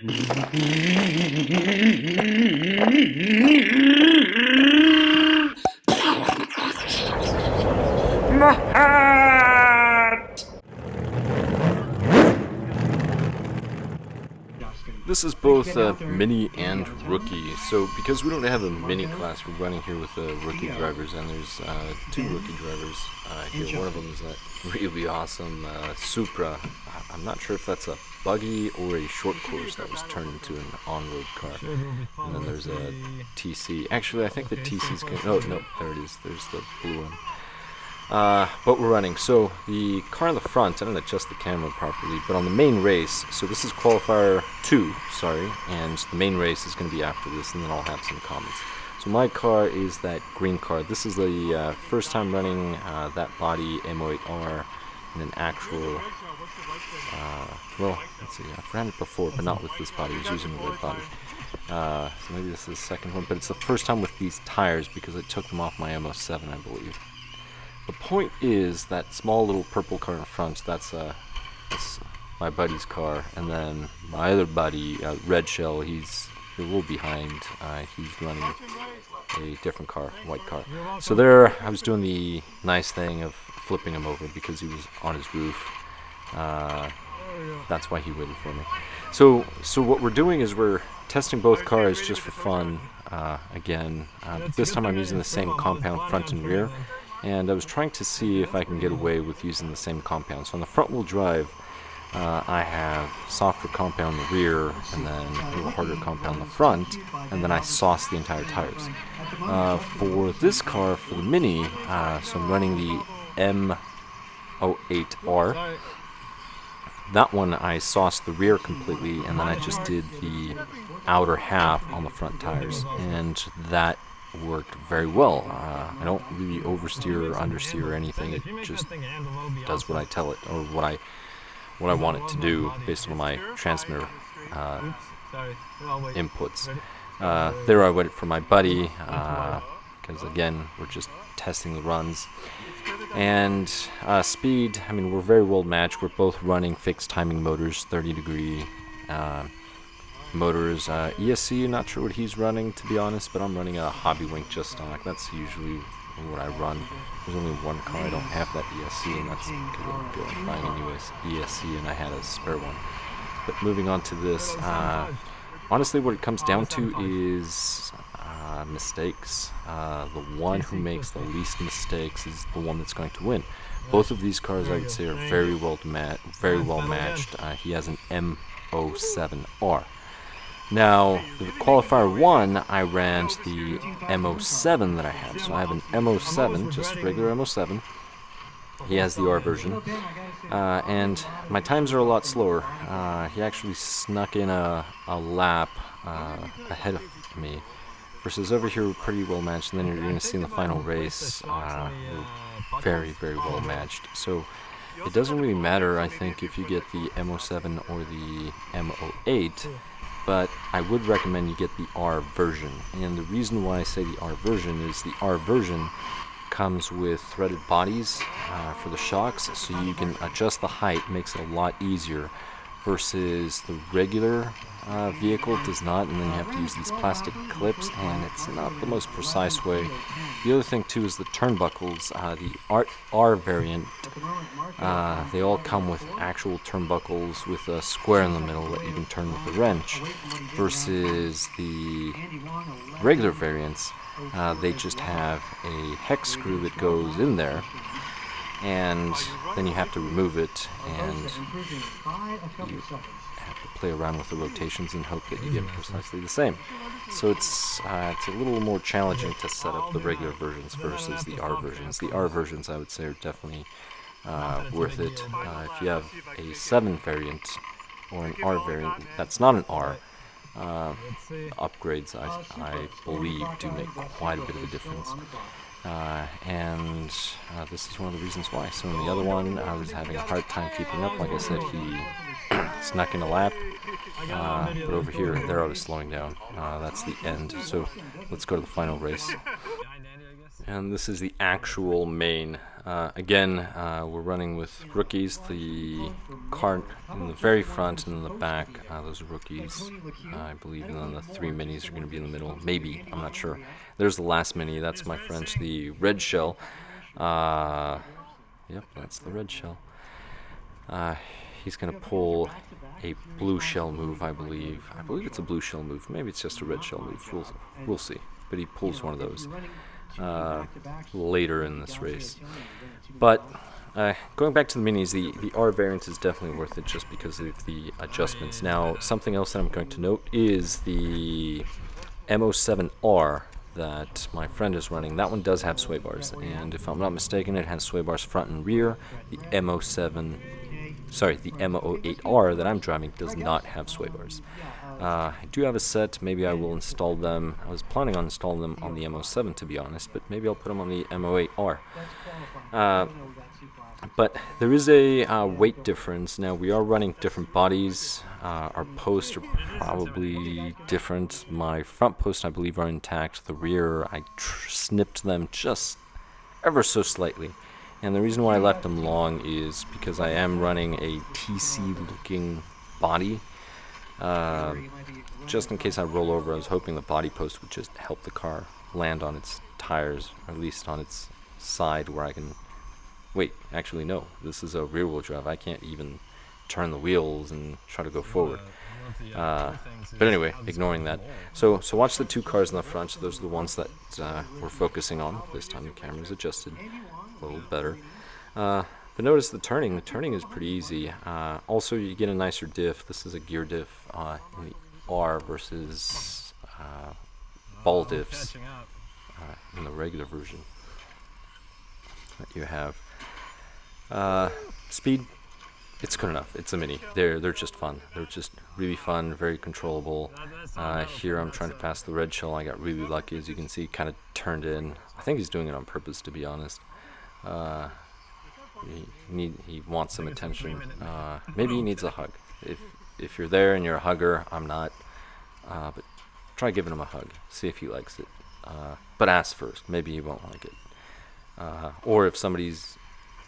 This is both a Mini and Rookie, so because we don't have a Mini class, we're running here with Rookie drivers, and there's two Rookie drivers here. One of them is that really awesome Supra. I'm not sure if that's a buggy or a short course that was turned into an on-road car. And then there's a TC. Actually, I think the TC's going to... Oh, no, there it is. There's the blue one. But we're running. So the car in the front, I didn't adjust the camera properly, but on the main race, so this is qualifier 2, sorry, and the main race is going to be after this, and then I'll have some comments. So my car is that green car. This is the first time running that body M08R in an actual, well, let's see, I've ran it before, but not with this body. I was using the red body. So maybe this is the second one, but it's the first time with these tires because I took them off my M07, I believe. The point is that small little purple car in front, that's my buddy's car, and then my other buddy, Red Shell, he's a little behind. He's running a different car, white car. So there, I was doing the nice thing of flipping him over because he was on his roof. That's why he waited for me. So what we're doing is we're testing both cars just for fun. Again, this time I'm using the same compound front and rear. And I was trying to see if I can get away with using the same compound. So on the front-wheel drive, I have softer compound in the rear, and then a little harder compound in the front, and then I sauce the entire tires. For this car, for the Mini, so I'm running the M08R. That one I sauced the rear completely, and then I just did the outer half on the front tires, and that worked very well. I don't really oversteer or understeer or anything. It just does what I tell it, or what I want it to do based on my transmitter inputs. There I went for my buddy because again we're just testing the runs. And speed, I mean, we're very well matched. We're both running fixed timing motors, 30-degree motors. ESC, not sure what he's running, to be honest, but I'm running a Hobbywing just stock. That's usually what I run. There's only one car I don't have that ESC, and that's because I'm buying a new ESC and I had a spare one. But moving on to this, honestly what it comes down to is mistakes. The one who makes the least mistakes is the one that's going to win. Both of these cars, I would say, are very well matched. He has an M07R. Now, the qualifier 1, I ran the M07 that I have. So I have an M07, just regular M07. He has the R version. And my times are a lot slower. He actually snuck in a lap ahead of me. Versus over here, we're pretty well matched. And then you're going to see in the final race, we're very, very well matched. So it doesn't really matter, I think, if you get the M07 or the M08. But I would recommend you get the R version. And the reason why I say the R version is the R version comes with threaded bodies for the shocks, so you can adjust the height, makes it a lot easier, versus the regular vehicle does not, and then you have to use these plastic clips, and it's not the most precise way. The other thing too is the turnbuckles. The R variant, they all come with actual turnbuckles with a square in the middle that you can turn with a wrench, versus the regular variants, they just have a hex screw that goes in there, and then you have to remove it, and you have to play around with the rotations and hope that you get precisely the same. So it's a little more challenging to set up the regular versions versus the R versions. The R versions, I would say, are definitely worth it. If you have a 7 variant or an R variant that's not an R, upgrades, I believe, do make quite a bit of a difference. And this is one of the reasons why. So in the other one, I was having a hard time keeping up. Like I said, he snuck in a lap, but over here, there I was slowing down. That's the end. So let's go to the final race. And this is the actual main. Again, we're running with rookies. The cart in the very front and in the back, those are rookies, I believe, and then the 3 minis are going to be in the middle. Maybe, I'm not sure. There's the last mini. That's my French, the red shell. Yep, that's the red shell. He's going to pull a blue shell move, I believe. I believe it's a blue shell move. Maybe it's just a red shell move. We'll see. But he pulls one of those later in this race. But going back to the minis, the R variant is definitely worth it just because of the adjustments. Now, something else that I'm going to note is the M07R that my friend is running. That one does have sway bars, and if I'm not mistaken, it has sway bars front and rear. The M08R that I'm driving does not have sway bars. I do have a set. Maybe I will install them. I was planning on installing them on the M07, to be honest, but maybe I'll put them on the M08R. But there is a weight difference. Now, we are running different bodies. Our posts are probably different. My front posts, I believe, are intact. The rear, I snipped them just ever so slightly. And the reason why I left them long is because I am running a TC-looking body. Just in case I roll over, I was hoping the body post would just help the car land on its tires, or at least on its side where I can... Wait, actually no, this is a rear-wheel drive. I can't even turn the wheels and try to go forward. But anyway, ignoring that. So watch the 2 cars in the front. So those are the ones that we're focusing on. This time the camera's adjusted a little better. But notice the turning. The turning is pretty easy. Also, you get a nicer diff. This is a gear diff in the R versus ball diffs in the regular version that you have. Speed, it's good enough. It's a mini. They're just fun. They're just really fun, very controllable. Here I'm trying to pass the red shell. I got really lucky, as you can see, kind of turned in. I think he's doing it on purpose, to be honest. He wants some attention. Maybe he needs a hug. If you're there and you're a hugger, I'm not. But try giving him a hug. See if he likes it. But ask first. Maybe he won't like it. Or if somebody's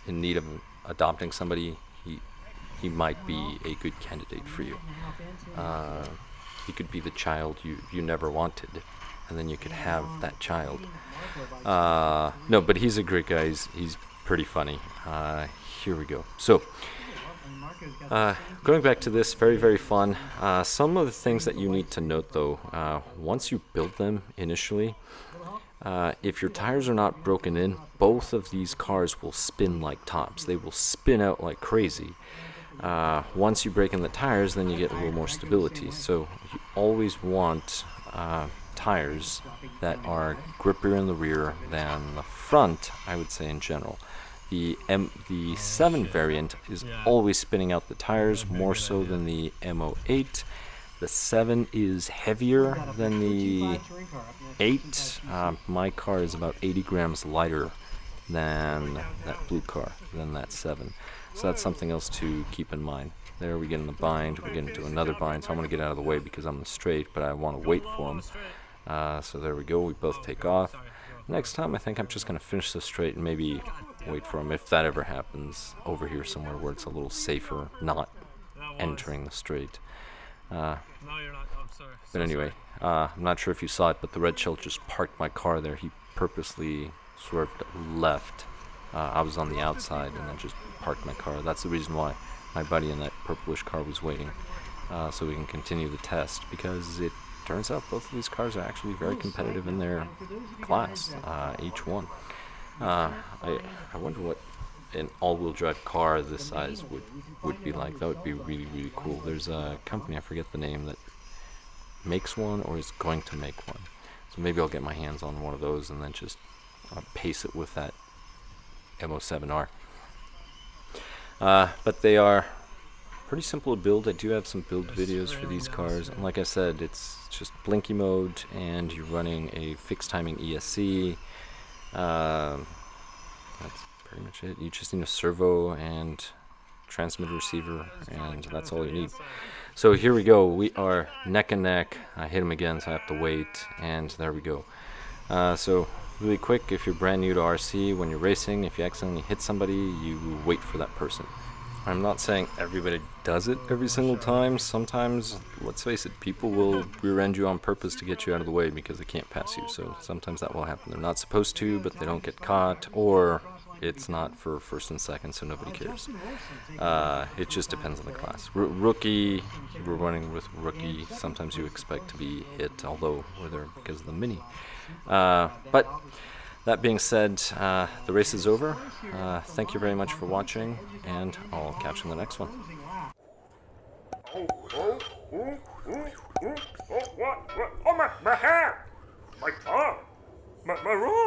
in need of adopting somebody, he might be a good candidate for you. He could be the child you never wanted, and then you could have that child. No, but he's a great guy. He's pretty funny. Here we go. So, going back to this, very, very fun. Some of the things that you need to note, though, once you build them initially, if your tires are not broken in, both of these cars will spin like tops. They will spin out like crazy. Once you break in the tires, then you get a little more stability. So you always want tires that are grippier in the rear than the front, I would say, in general. The 7 variant is always spinning out the tires more so than the M08. The 7 is heavier than the 8. My car is about 80 grams lighter than that blue car, than that 7. So that's something else to keep in mind. There we get in the bind, we get into another bind, so I'm going to get out of the way because I'm in the straight, but I want to wait for him. So there we go, we both take off. Next time I think I'm just going to finish the straight and maybe wait for him, if that ever happens, over here somewhere where it's a little safer, not entering the straight. But anyway, I'm not sure if you saw it, but the red shell just parked my car there. He purposely swerved left. I was on the outside and then just parked my car. That's the reason why my buddy in that purplish car was waiting, so we can continue the test, because it turns out both of these cars are actually very competitive in their class, each one. I wonder what an all-wheel drive car this size would be like. That would be really, really cool. There's a company, I forget the name, that makes one or is going to make one. So maybe I'll get my hands on one of those and then just pace it with that M07R. But they are pretty simple to build. I do have some build videos for these cars, and like I said, it's just blinky mode and you're running a fixed timing ESC. That's pretty much it. You just need a servo and transmitter receiver, and that's all you need. So here we go. We are neck and neck. I hit him again, so I have to wait, and there we go. So Really quick, if you're brand new to RC, when you're racing, if you accidentally hit somebody, you wait for that person. I'm not saying everybody does it every single time. Sometimes, let's face it, people will rear-end you on purpose to get you out of the way because they can't pass you. So sometimes that will happen. They're not supposed to, but they don't get caught, or it's not for first and second, so nobody cares. It just depends on the class. Rookie, we're running with Rookie. Sometimes you expect to be hit, although we're there because of the Mini. But that being said, the race is over. Thank you very much for watching, and I'll catch you in the next one. Oh, my hair! My tongue! My room!